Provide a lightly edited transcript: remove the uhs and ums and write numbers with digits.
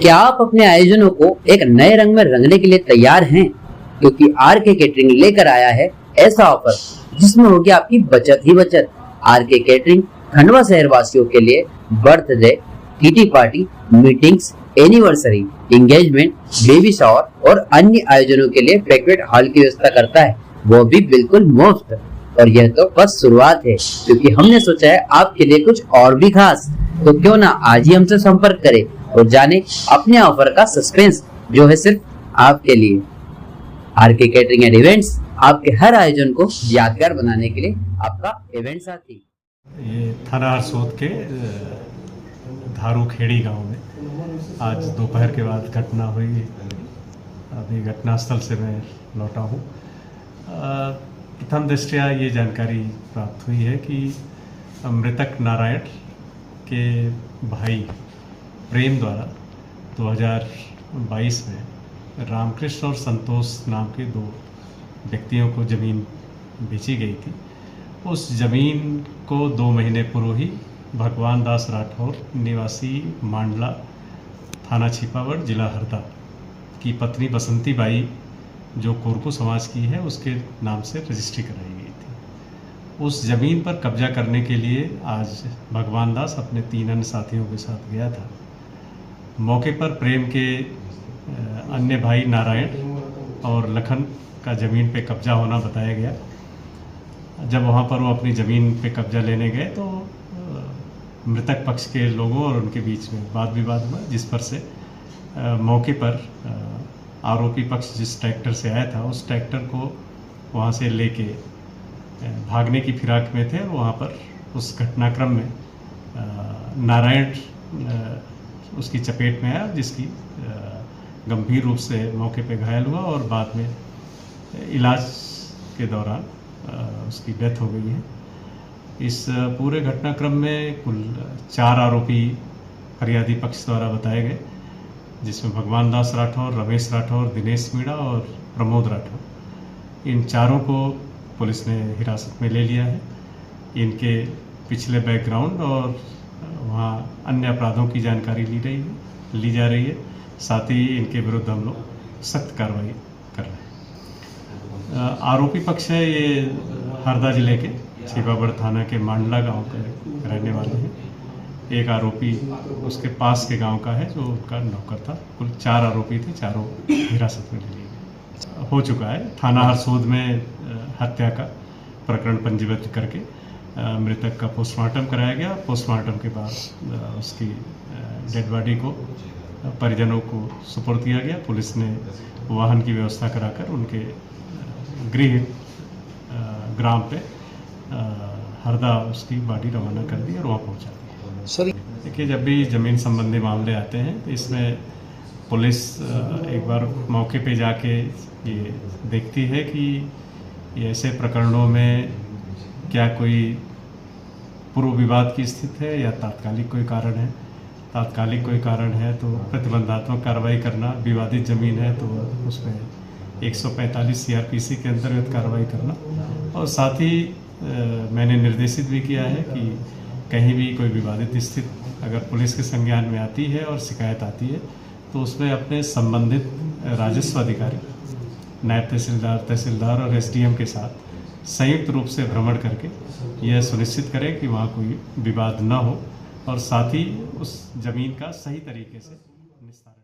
क्या आप अपने आयोजनों को एक नए रंग में रंगने के लिए तैयार हैं? क्योंकि आरके केटरिंग लेकर आया है ऐसा ऑफर जिसमें होगी आपकी बचत ही बचत। आरके केटरिंग खंडवा शहर वासियों के लिए birthday, kitty party, meetings, anniversary, engagement, baby shower और अन्य आयोजनों के लिए बैंक्वेट हॉल की व्यवस्था करता है, वो भी बिल्कुल मुफ्त। और यह तो बस शुरुआत है, क्योंकि हमने सोचा है आपके लिए कुछ और भी खास। तो क्यों ना आज ही हमसे संपर्क करें और जाने अपने ऑफर का सस्पेंस जो है सिर्फ आपके लिए। आरके केटरिंग एंड इवेंट्स, आपके हर आयोजन को यादगार बनाने के लिए आपका इवेंट साथी। ये थाना हरसोद के धारू खेड़ी गांव में आज दोपहर के बाद घटना हुई। अभी घटनास्थल से मैं लौटा हूँ। प्रथम दृष्टया ये जानकारी प्राप्त हुई है कि मृतक नारायण के भाई प्रेम द्वारा 2022 में रामकृष्ण और संतोष नाम के दो व्यक्तियों को ज़मीन बेची गई थी। उस ज़मीन को 2 महीने पूर्व ही भगवान दास राठौर निवासी मांडला, थाना छिपावड़, जिला हरदा की पत्नी बसंती बाई जो कोरकू समाज की है उसके नाम से रजिस्ट्री कराई गई थी। उस ज़मीन पर कब्जा करने के लिए आज भगवान दास अपने 3 अन्य साथियों के साथ गया था। मौके पर प्रेम के अन्य भाई नारायण और लखन का ज़मीन पे कब्जा होना बताया गया। जब वहाँ पर वो अपनी ज़मीन पे कब्जा लेने गए तो मृतक पक्ष के लोगों और उनके बीच में वाद विवाद हुआ, जिस पर से मौके पर आरोपी पक्ष जिस ट्रैक्टर से आया था उस ट्रैक्टर को वहाँ से लेके भागने की फिराक में थे और वहाँ पर उस घटनाक्रम में नारायण उसकी चपेट में आया, जिसकी गंभीर रूप से मौके पे घायल हुआ और बाद में इलाज के दौरान उसकी डेथ हो गई है। इस पूरे घटनाक्रम में कुल 4 आरोपी फरियादी पक्ष द्वारा बताए गए, जिसमें भगवान दास राठौर, रमेश राठौर, दिनेश मीणा और प्रमोद राठौर। इन चारों को पुलिस ने हिरासत में ले लिया है। इनके पिछले बैकग्राउंड और वहाँ अन्य अपराधों की जानकारी ली जा रही है। साथ ही इनके विरुद्ध हम लोग सख्त कार्रवाई कर रहे हैं। आरोपी पक्ष है ये हरदा जिले के छिपावड़ थाना के मांडला गांव के रहने वाले हैं। एक आरोपी उसके पास के गांव का है जो उनका नौकर था। कुल 4 आरोपी थे, चारों हिरासत में ले लिए हो चुका है। थाना हरसोद में हत्या का प्रकरण पंजीबद्ध करके मृतक का पोस्टमार्टम कराया गया। पोस्टमार्टम के बाद उसकी डेड बॉडी को परिजनों को सुपुर्द किया गया। पुलिस ने वाहन की व्यवस्था कराकर उनके गृह ग्राम पे हरदा उसकी बॉडी रवाना कर दी और वहाँ पहुँचा दी। सर देखिए, जब भी ज़मीन संबंधी मामले आते हैं तो इसमें पुलिस एक बार मौके पे जाके ये देखती है कि ये ऐसे प्रकरणों में क्या कोई पूर्व विवाद की स्थिति है या तात्कालिक कोई कारण है। तात्कालिक कोई कारण है तो प्रतिबंधात्मक कार्रवाई करना, विवादित ज़मीन है तो उसमें 145 CRPC के अंतर्गत कार्रवाई करना। और साथ ही मैंने निर्देशित भी किया है कि कहीं भी कोई विवादित स्थिति अगर पुलिस के संज्ञान में आती है और शिकायत आती है तो उसमें अपने संबंधित राजस्व अधिकारी, नायब तहसीलदार, तहसीलदार और SDM के साथ संयुक्त रूप से भ्रमण करके यह सुनिश्चित करें कि वहाँ कोई विवाद न हो और साथ ही उस ज़मीन का सही तरीके से निस्तारण।